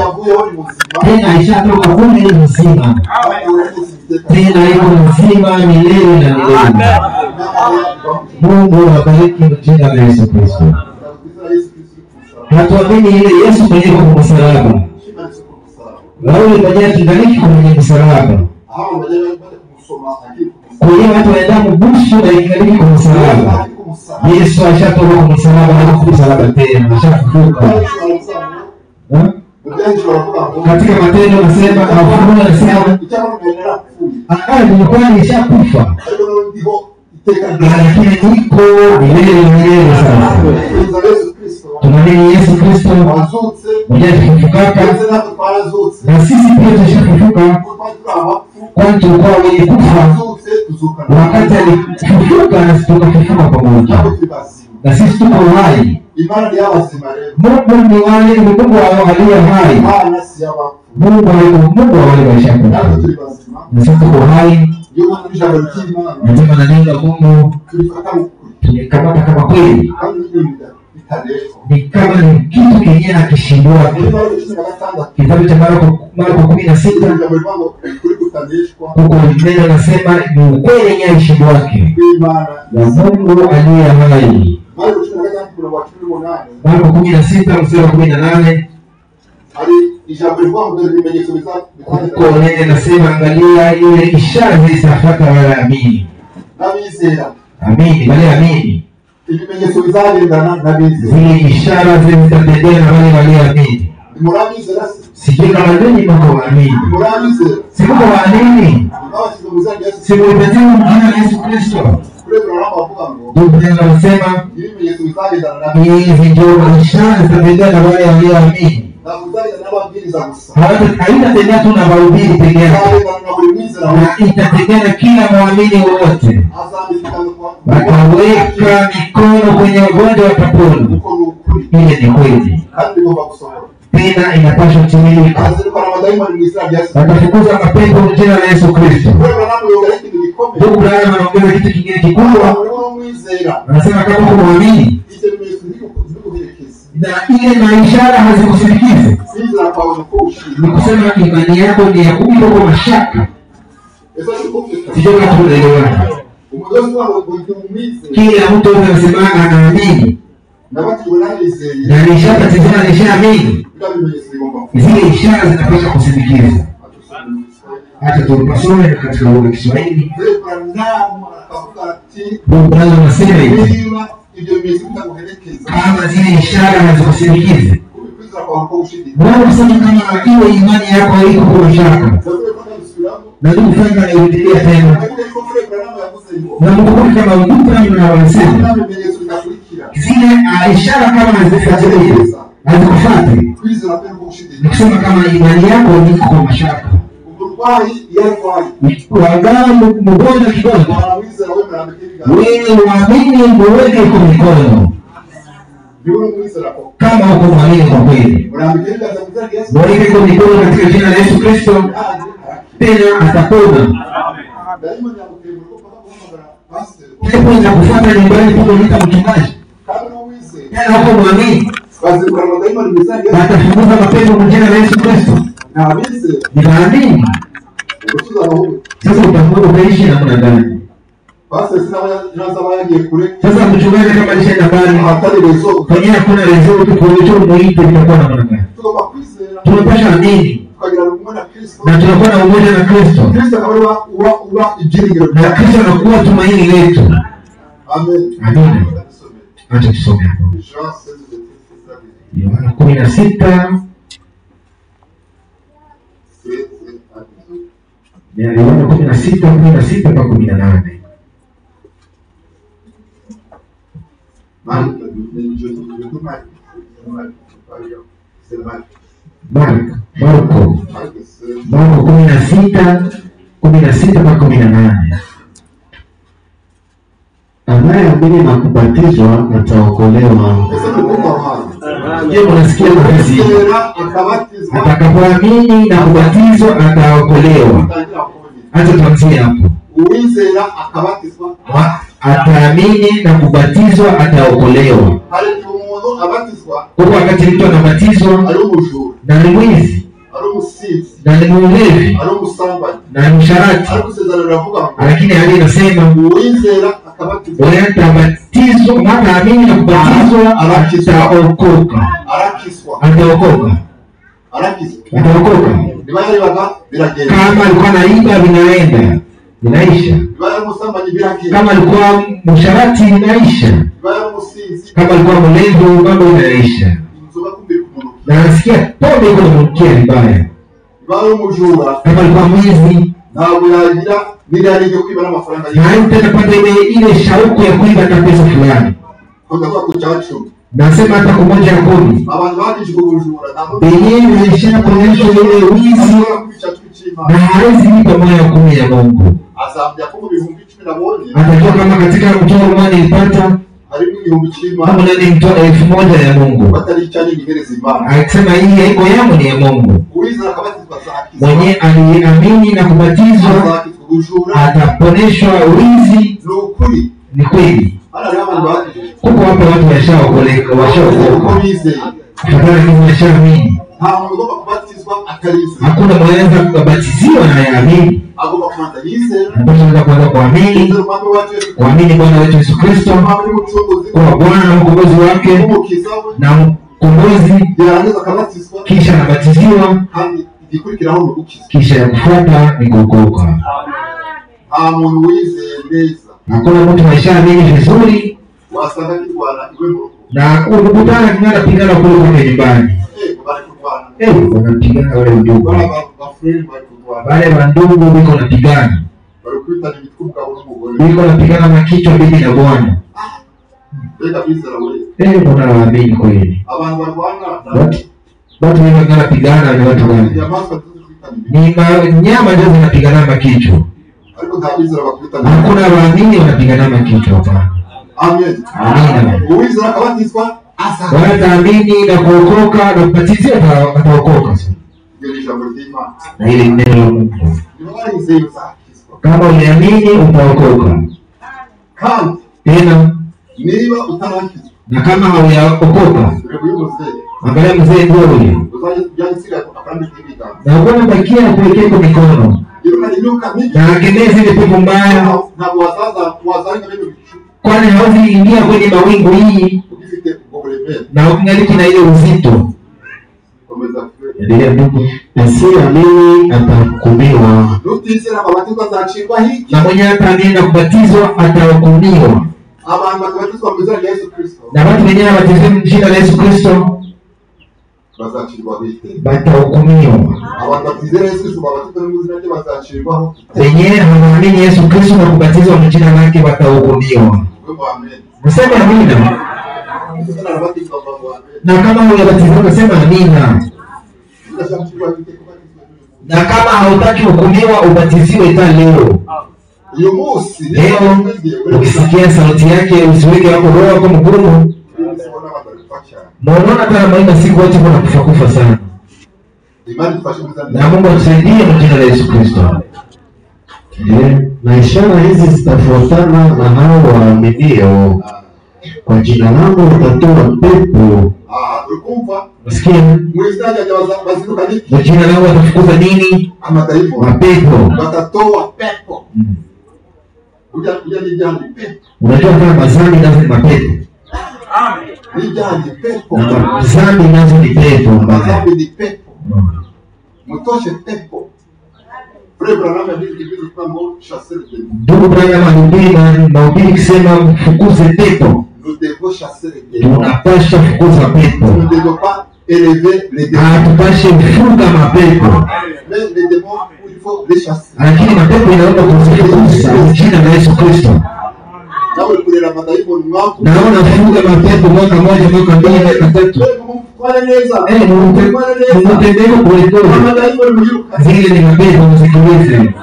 Tena aishatoka kule ni mzima. Tena yuko mzima milele na milele. Mungu awabariki jina la Yesu Kristo. Hatuamini ile Yesu mwenyewe kwa msalaba. Wao wenyewe tungaliki kwenye msalaba. Kwa hiyo watu waenda mbushu na ingaliki kwa msalaba. Yesu ashatoka kwa msalaba na kwa msalaba tena ashafufuka. Katika Matendo nasema Ufunuo nasema nilikuwa nishakufa. Lakini niko milele sasa. Tunaamini Yesu Kristo mwenyewe alifufuka, na sisi pia tushafufuka, kwani tulikuwa wenye kufa. Wakati alifufuka na sisi tukafufuka pamoja, na sisi tuko hai. Mungu ni wale, ni Mungu aliye hai. Mungu wa wale washakufa, na sisi tuko hai. Nasema na neno la Mungu tulikamata kama kweli. Ni kama ni kitu kenye hakishindwa. Kitabu cha Marko 16 huko neno nasema ni ukweli yenye hakishindwa wake ya Mungu aliye hai. Marko 16 mstari wa 18 huko neno nasema angalia ile ishara zitafuata wale amini. Amini, wale amini. Ibimenyetso bizagendana n'abizera. Zile ishara zitatendea na wale walioamini. Murabizera sijui kama nini mko waamini. Murabizera Siko waamini. Siko mpetea jina la Yesu Kristo. Biblia inasema ibimenyetso bizagendana n'abizera. hizi ndio ishara zitatendea na wale walioamini. Haitatendea tu na wahubiri peke yake, na itatendea na kila muamini wote. Wataweka mikono kwenye wagonjwa watapona. Ile ni kweli. Tena inapaswa kutimilika. Watafukuza mapepo kwa jina la Yesu Kristo. Ndugu Brian anaongeza kitu kingine kikubwa. Anasema kama muamini na ile maishara hazikusindikize, ni kusema imani yako ni ya kuwa kwa mashaka. Sijui kama tunaelewana. Kila mtu anasema anaamini na nishaka tizama nishaamini, zile ishara zinapaswa kusindikiza. Hata tunapasoma katika lugha ya Kiswahili Mungu anasema hivi, kama zile ishara hazikusindikize, Mungu sema kama iwe imani yako haiko kwa shaka. Na ndugu Frank anarudia tena, na Mungu kama Mungu anasema zile ishara kama hazikusindikize, hazikufuati. kwizera pe n'ubushidikanya. Nikisema kama imani yako iko kwa mashaka. Uburwayi yarwaye. Waganga mgonjwa kidogo. Wizera wewe mrambikiriga. Wewe waamini uweke kwa mikono. Kama uko mwamini kwa kweli. Mweke kwa mikono katika jina la Yesu Kristo. Tena atapona. Pepo inakufuata nyumbani kwa kuita mchungaji. Tena uko mwamini. Atafunguza mapepo kwa jina la Yesu Kristo. Ninaamini. Sasa utakuwa unaishi namna gani? Sasa mchungaji kama alishaenda mbali, kwenye hakuna rezo tu kwa hiyo muite itakuwa namna gani? Tunapaswa amini. Na tunakuwa na umoja na Kristo. Na Kristo anakuwa tumaini letu. Amen. Acha tusome hapo. Yohana 16 Yohana 16 mpaka 18. Marko 16 mpaka 18. Anayeamini na kubatizwa ataokolewa. Je, unasikia kazi? Atakapoamini na kubatizwa ataokolewa. Acha tuanzie hapo. Uwizera akabatizwa. Ataamini na kubatizwa ataokolewa. Kwa wakati mtu anabatizwa na ni mwizi, na ni mlevi, na ni msharati, lakini hali inasema wewe atabatizwa, ataamini na kubatizwa ataokoka. Ataokoka. Kama alikuwa anaiba vinaenda, vinaisha. Kama alikuwa msharati vinaisha. Kama alikuwa mlevi mambo vinaisha. Na nasikia pombe iko inamkia vibaya. Kama alikuwa mwizi na utapata ile shauku ya kuiba hata pesa fulani. Nasema hata kumoja ya kumi. Benye maisha kuonyesha ile wizi na hawezi lipa moja ya kumi ya Mungu. Atajua kama katika mtoa mwani ilipata kama nani mtoa 1000 ya Mungu. Akisema hii haiko yangu ni ya Mungu. Mwenye aliamini na kubatizwa ataponeshwa wizi. Ni kweli. Kuko hapa watu washaokoleka, Fatana ni washaamini. Hakuna mwanaweza kubatiziwa na yaamini. Tunataka kwanza kuamini. Kuamini Bwana wetu Yesu Kristo kwa Bwana na mkombozi wake na mkombozi, kisha anabatiziwa, kisha ya kufuata ni kuokoka. Hakuna mtu maishaamini vizuri na ukutana kingana pingana kule kwa nyumbani. Wanapigana wale ndugu. Wale wandugu wiko wanapigana. Wiko wanapigana na kichwa bibi na bwana. Mbona waamini kweli? Watu wengi wanapigana ni watu gani? Ni nyama ndio zinapigana na kichwa. Hakuna waamini wanapigana na kichwa hapa. Amen. Uwizera akabatizwa wataamini na kuokoka na kubatizwa wataokoka. Na ile neno la Mungu. Kama umeamini utaokoka. Tena niba utarakizwa na kama haujaokoka, angalia mzee ndio huyo. Na uko bakia kuwekea kwa mikono. Na akenezi ile pepo mbaya. Na wazaza kwani hawezi ingia kwenye mawingu hii. Na ukingaliki na ile uzito. Endelea ndugu. Asiyeamini atahukumiwa. Na mwenye ataamini na kubatizwa atahukumiwa. Na watu wenyewe wabatizwe jina la Yesu Kristo batahukumiwa. Wenyewe hawaamini Yesu Kristo na kubatizwa jina lake batahukumiwa. Mseme amina. Na kama hujabatizwa unasema amina. Na kama hautaki hukumiwa ubatiziwe ta leo. Leo ukisikia sauti yake usiweke wako roho wako mgumu. Mbona hata maana siku wote kuna kufa sana. Na Mungu atusaidie kwa jina la Yesu Kristo. Na ishara hizi zitafuatana na hao waaminio. Kwa jina langu watatoa pepo. Usikie? Kwa jina langu watafukuza nini? Mapepo. Watatoa pepo. Unajua kama mazambi nazo ni mapepo. Mazambi nazo ni pepo. Mazambi ni pepo. Mtoshe pepo. Ndugu Branham alihubiri mahubiri kusema mfukuze pepo. Tunapasha kufukuza pepo. Hatupashe kufuga mapepo. Lakini mapepo inaomba kuzifukuza jina la Yesu Kristo. Naona fuga mapepo mwaka moja, mwaka mbili, mwaka tatu. Mutendeko kuletoro. Zile ni mapepo msikilize.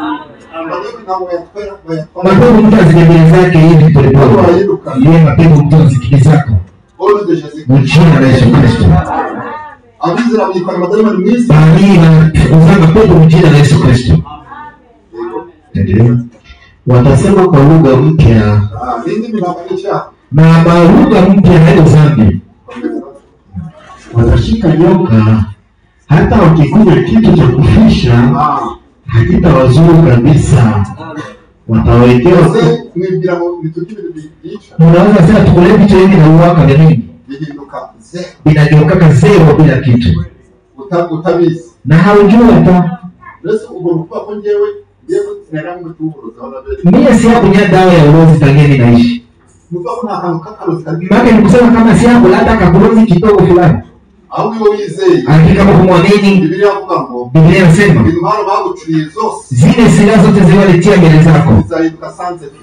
Mapepo mtu azikibili zake hivi polepole. Yeye mapepo mtu azikibizako. Mjina la Yesu Kristo. Amina. Fukuza mapepo mjina la Yesu Kristo. Watasema kwa lugha mpya. Na lugha mpya hayo dhambi. Watashika nyoka, hata wakikunywa kitu cha kufisha hakitawazuru kabisa. Watawekewa. Unaweza sasa tukule picha hivi na uwaka ni nini? Binageuka zero bila kitu. Na haujui hata. Mimi si hapo nya dawa ya ulozi tangeni naishi. Maana nikusema kama si hapo labda kakulozi kidogo fulani. Lakini kama kumwamini Biblia inasema zile silaha zote zilizoletea mbele zako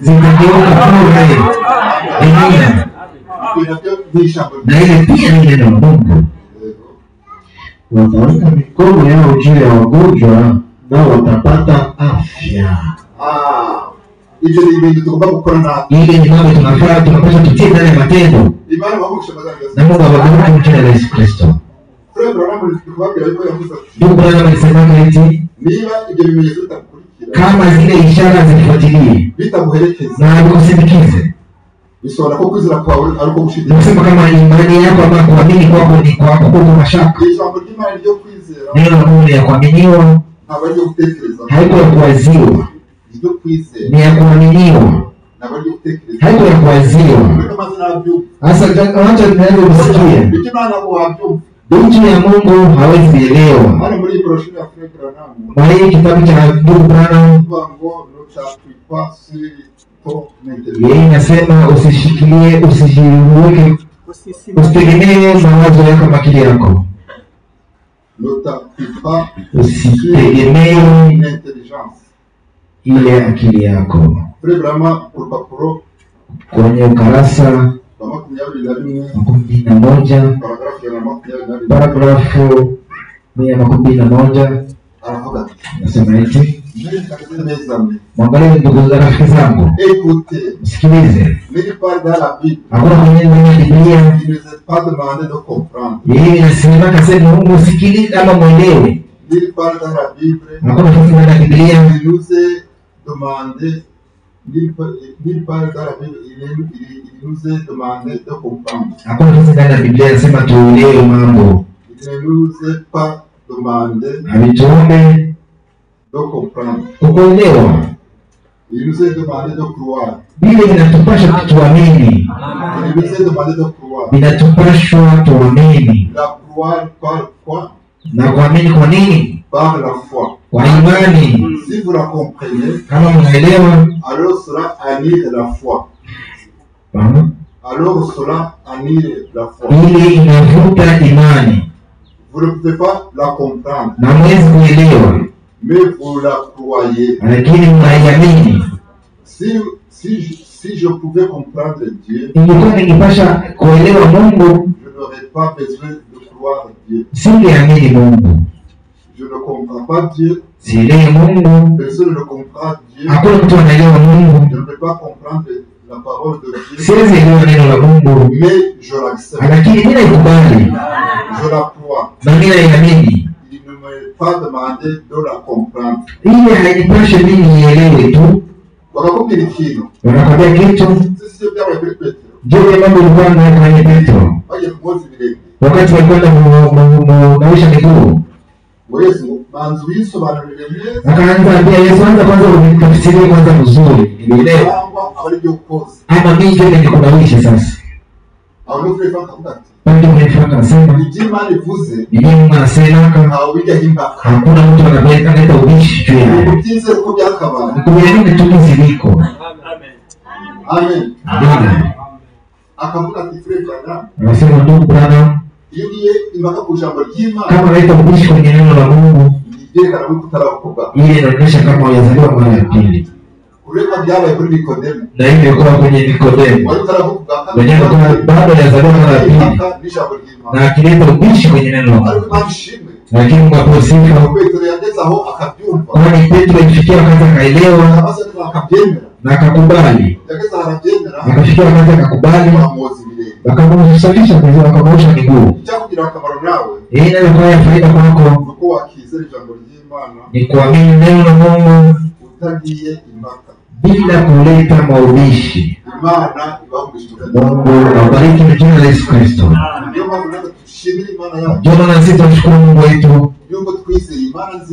zitageuka bure. Amina. Na ile pia ni neno la Mungu. Wataweka mikono yao juu ya wagonjwa nao watapata afya. Ile ni mambo tunapaswa tutie ndani ya matendo. Na Mungu awabariki mjina la Yesu Kristo. Ndugu Branham alisema eti kama zile ishara zifuatilie na kusindikize. Nasema kama imani yako ama kuamini kwako ni kwako kwa mashaka. Neno la Mungu ya kuaminiwa haiko ya kuwaziwa. Ni ya kuaminiwa. Haiko ya kuwaziwa. Sasa acha tunaweza kusikia. Nchi ya Mungu hawezi elewa. Bali kitabu cha ndugu Branham yeye inasema usishikilie, usijiweke, usitegemee mawazo yako kama akili yako. Usitegemee ile akili yako. Kwenye ukarasa 11 paragrafu 121 nasema eti mwangalie ndugu za rafiki zangu, sikilize, hakuna mwenye Biblia yeye inasema kasema Mungu sikilize ama mwelewe. Hakuna kitu ndani ya Biblia hakuna kitu ndani ya Biblia inasema tuelewe mambo. Amituombe kukuelewa. Biblia inatupasha tuamini. Inatupashwa tuamini. Na kuamini kwa nini? Kwa imani. Kama mnaelewa, alors cela annule la foi. Alors cela annule la foi. Ili inavuta imani. Vous ne pouvez pas la comprendre. Na mwezi kuelewa. Mais vous la croyez. Lakini mnaiamini. Si Si je pouvais comprendre Dieu, ingekuwa nikipasha kuelewa Mungu, je n'aurais pas besoin de croire Dieu. singeamini Mungu. Je ne comprends pas Dieu. Sielewi Mungu. Personne ne comprend Dieu. Hakuna mtu anaelewa Mungu. Je ne peux pas comprendre la parole de Dieu. Siwezi elewa neno la Mungu. Mais je l'accepte. Lakini mimi naikubali. Je la crois. Na mimi naiamini. Il ne m'a pas demandé de la comprendre. Ile hainipashe mimi nielewe tu. Wakakubwira ikintu. Wanakwambia kitu. Sisi byabaye kuri Petero. Ndio mambo ilikuwa na kwenye Petro. Bagiye kumoza ibirenge. Wakati walikwenda kunawisha miguu. Yesu manzi bisobanurire neza. Akaanza ambia Yesu, anza kwanza unitafsirie kwanza vizuri. Nielewe. Ama mimi ndio nikunawisha sasa. Au ndio frefa kakuta. Ndio mfano anasema. Nijima nivuze. Nijima anasema au bija himba. Hakuna mtu analeta ubishi juu yake. Utize uko byakabana. Nikuelewe tu ziliko. Amen. Amen. Akavuga ati frefa na. Anasema ndugu Branham, yeye imbaka ku jambo ry'Imana. Kama unaita ubishi kwenye neno la Mungu, yerekana ko utaravuga. Ile inaonyesha kama hujazaliwa mara ya pili. Ureka byabaye kuri Nikodemo. Na hivyo kwa kwenye Nikodemo. Wali utaravuga. Wenyewe kwa bado hajazaliwa mara ya pili. Na akileta ubishi kwenye neno la Mungu. Lakini Mungu aposifa. Kwani Petro alifikia wakati akaelewa na akakubali. Akafikia wakati akakubali. Wakamsalisha kwa hiyo wakamosha miguu. Hii inakuwa ya faida kwako. Ni kuamini neno la Mungu bila kuleta maubishi. Mungu awabariki kwa jina la Yesu Kristo. Ndio maana sisi tunashukuru Mungu wetu.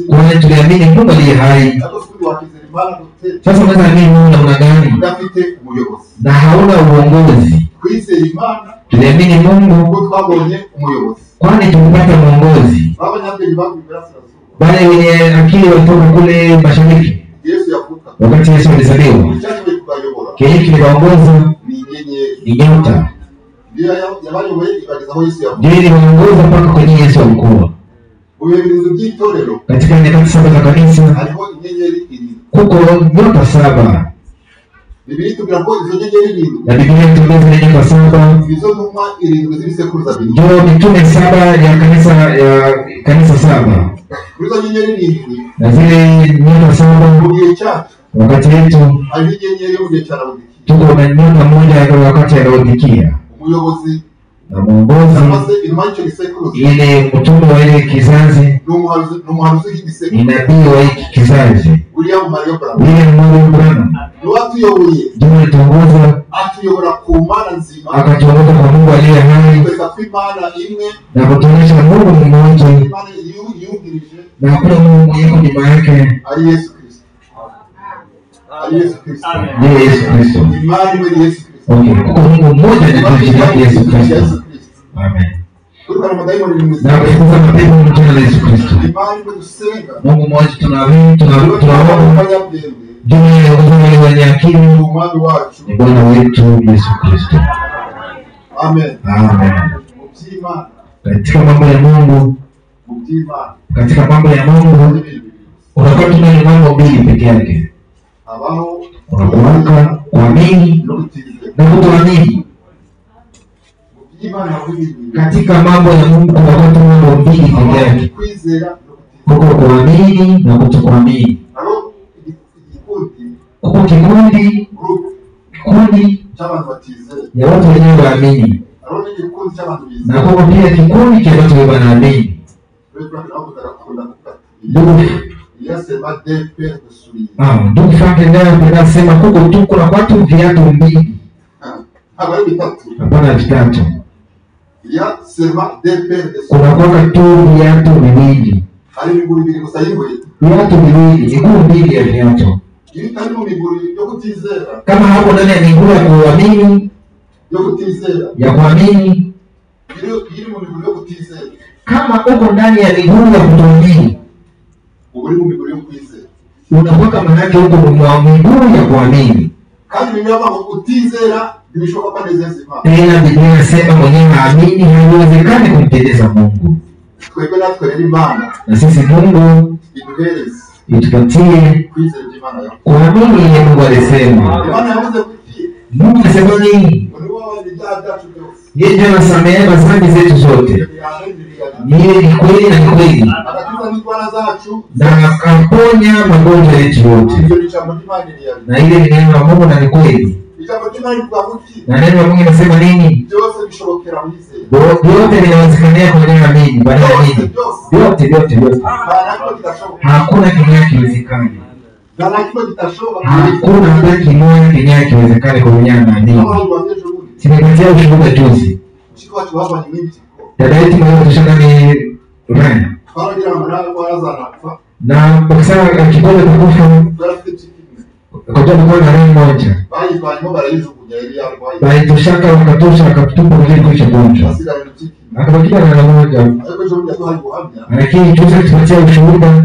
Kwani tuliamini Mungu aliye hai. Sasa unaamini Mungu namna gani? Na hauna uongozi. Tuliamini Mungu kwani tulipata muongozi. Wale wenye akili walitoka kule mashariki. Wakati Yesu alizaliwa, kile kiliwaongoza ni nyota. Ndio iliwaongoza mpaka kwenye Yesu alikuwa. Katika nyakati 7 za kanisa kuko nyota 7. Na Biblia inatueleza ni nyota 7. Ndio mitume 7 ya kanisa 7. Na zile nyota 7 wakati wetu tuko na nyota moja wakati anaodikia na muongozi ile mtume wa ile kizazi ni nabii wa hiki kizazi William Branham ndio alituongoza akatuongoza kwa Mungu aliye hai na kutuonyesha Mungu mmoja na hakuna Mungu mwingine nyuma yake. Yesu Kristo. Okay, kwa Mungu mmoja ni Yesu Kristo. Amen. Na kufuza mapepo mjina la Yesu Kristo. Mungu mmoja tunaamini, tunaomba dunia ya uzima wenye akili ni Bwana wetu Yesu Kristo. Amen. Amen. Katika mambo ya Mungu, unakuwa tuna mambo mbili peke yake. Unakuwa kuamini na kutoamini. Katika mambo ya Mungu unakuwa tuna mambo mbili peke yake. Kuko kuamini na kutokuamini. Kuko kikundi ya watu wenyewe waamini. Na kuko pia kikundi cha watu wanaamini. Ndugu Frank ndio anasema kuko tu kuna watu viatu mbili. Hapana vitatu. Kuna kwa tu viatu viwili. Viatu viwili, miguu mbili ya viatu. Kama hapo ndani ya miguu ya kuamini, ya kuamini, kama uko ndani ya miguu ya kutoamini, unakuwa kama nake huko miguu ya kuamini. Tena Biblia inasema mwenye haamini haiwezekani kumpendeza Mungu. Na sisi Mungu itupatie kuamini ile Mungu alisema. Mungu alisema nini? Yeye anasamehe dhambi zetu zote. Yeye ni kweli na kweli. Na akaponya magonjwa yetu yote. Na ile ni neno la Mungu na ni kweli. Na neno la Mungu linasema nini? Yote linawezekana kwa neno la Mungu, bali nini? Yote. Hakuna kinywa kiwezekani. Hakuna hata kinywa kiwezekani kwa neno la Mungu. Simepatia ushuhuda juzi. Dada yetu mmoja tushakani Rana. Na bakisana kidogo tukufa. Kwa sababu na roho moja. Bali tushaka wakatosha akatupa kile kwa gonjwa. Akabakia na roho moja. Lakini tuweze kupatia ushuhuda.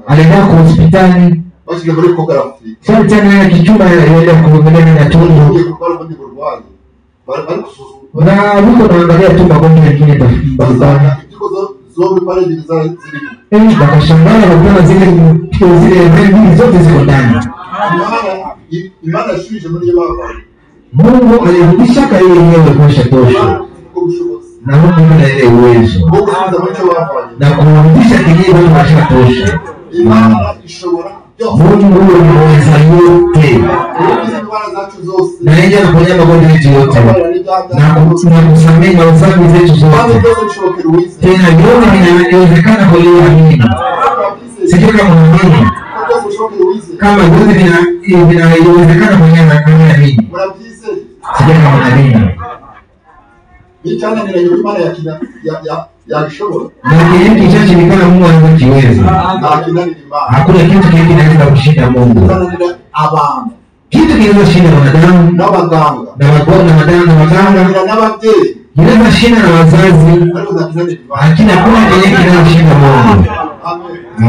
Alienda kwa hospitali. Sasa tena kichuma yale kuongelea na tumbo. Na huko tunaangalia tu magonjwa mengine mbalimbali. Bakashangaa na kuona zile mbegu zote ziko ndani. Mungu alirudisha kwa yeye mwenyewe kwa shatosha. Na Mungu ana ile uwezo. Na kurudisha kinywa kwa shatosha. Mungu anaweza yote. Na yeye anaponya magonjwa yetu yote. Na kusamehe dhambi zetu zote. Tena yote inawezekana kwa yeye amini. Sio kama mwingine. Kama yote inawezekana kwa yeye amini. Sio kama mwingine. Nichana ni ndio maana ya kishobora. Na kile kichache ni kama Mungu anakiweza. Hakuna kitu kile kinaweza kushinda Mungu. Kitu kinaweza wanadamu na waganga na waganga na wabyeyi kinaweza shinda na wazazi. Lakini hakuna kile kinaweza Mungu.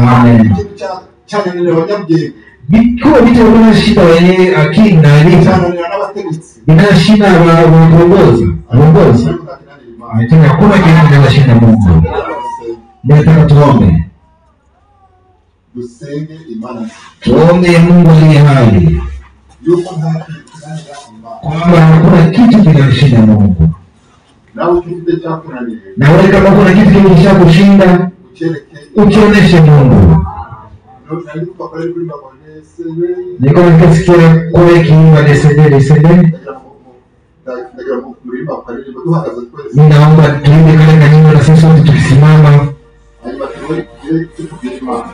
Amen. Chana ni wanyabyeyi. Kwa vitu vinashinda wenye akili na elimu. Vinashinda uongozi. Lakini hakuna kitu kinachoshinda Mungu. Nataka tuombe. Tuombe Mungu aliye hai. Kwamba hakuna kitu kinachoshinda Mungu. Na wewe kama kuna kitu kinachoshinda, ukionyeshe Mungu. Niko nikisikia kwa kiimba desede. Ninaomba tuimbe kale nyimbo na sisi wote tukisimama.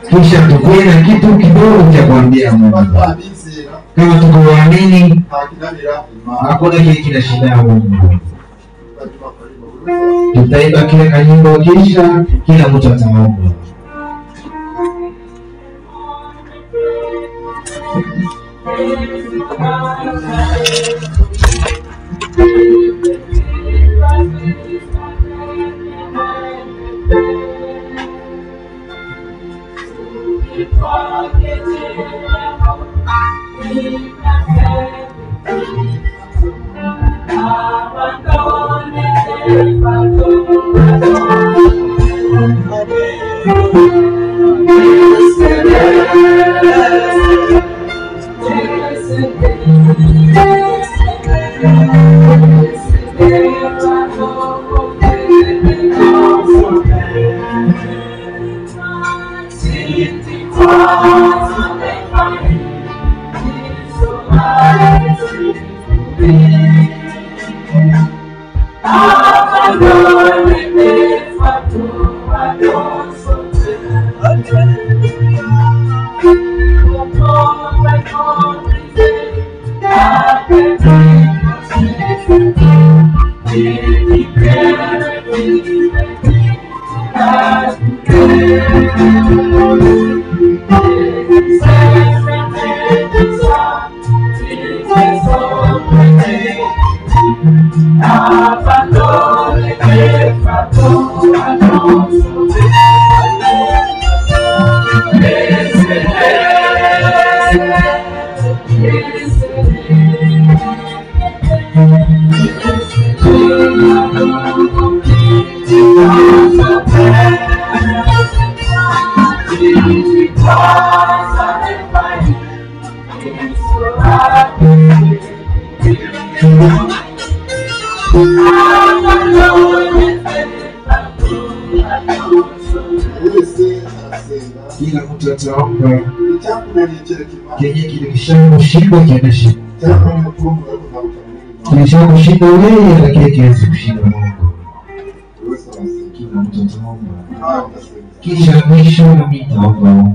Kisha tukue na kitu kidogo cha kuambia Mungu. Kama tukuamini, hakuna kile kinashinda Mungu. Tutaimba kile nyimbo kisha kila mtu ataomba. Kila mtu ataomba kenye kilishakushinda kiendeshe. Kilishakushinda wewe lakini kiwezi kushinda Mungu. Kila mtu ataomba. Kisha mwisho mimi nitaomba.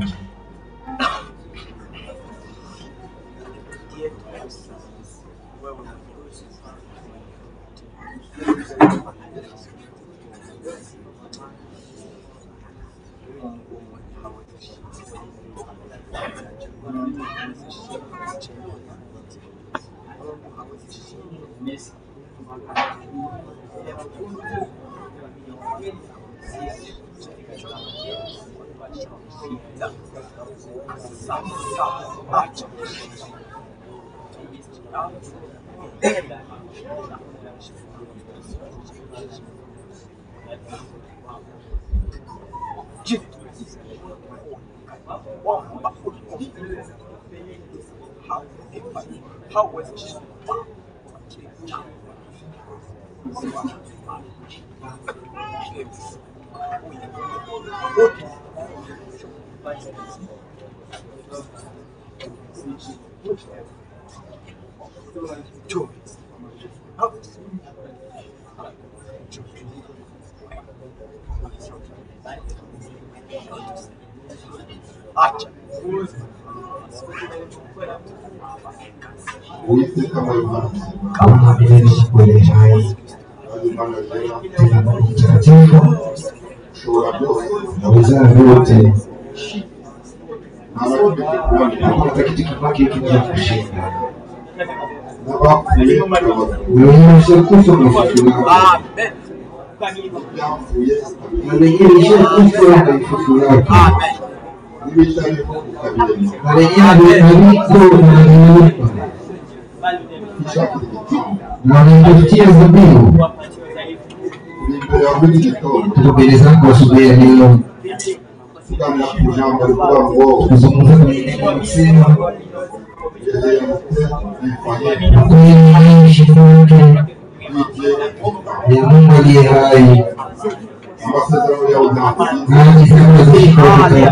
Kama vile nikuele hai tena mtakatifu naweza vyote napata kitu kibaki kinaweza kushinda wewe ushakufa umefufuliwa na wenyewe ushakufa na umefufuliwa na wenyewe haliko na wanitafutia dhabihu mbele zako asubuhi ya leo. Tukizungumza kwenye neno kusema kweli naishi kwake ya Mungu aliye hai hadi kama zishika wakati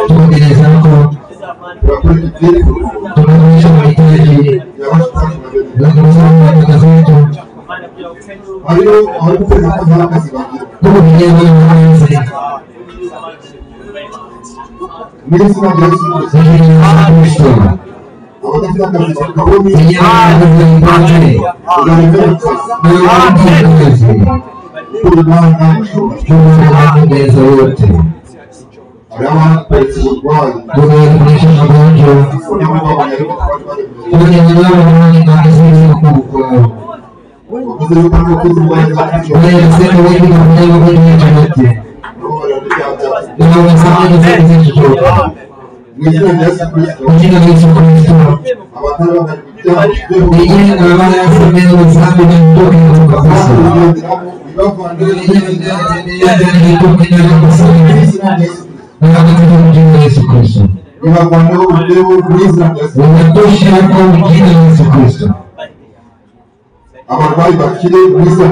tuko mbele zako tunaonyesha mahitaji tunazungumza nataka zetu tuko vijana na wazi abarwayi bakire muri Yesu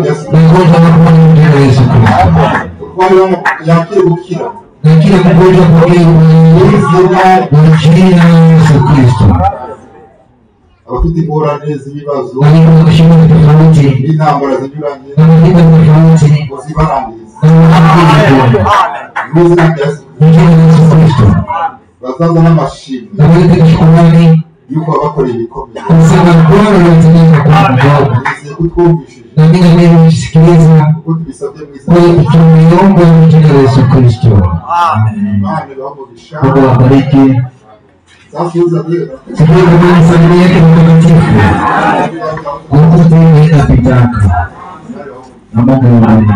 yakire gukira lakini mgonjwa pokea jina la Yesu Kristo. Abafite ingorane z'ibibazo Walimu kushinda tofauti n'intambara zinyuranye tofauti zibarangiza jina la Yesu Kristo. bazaza n'amashimwe Naweza kushukurani yuko abakoreye ibikomeye kusema Bwana anatumia kwa mdomo kutwumvishije na mimi nimesikiliza kuko tubisabye mu kwa izina tumeomba jina la Yesu Kristo. Imana ibamugisha Mungu awabariki. zafuza rero Sijui kama familia yake mtakatifu Mungu ndiye anapitaka na Mungu awabariki.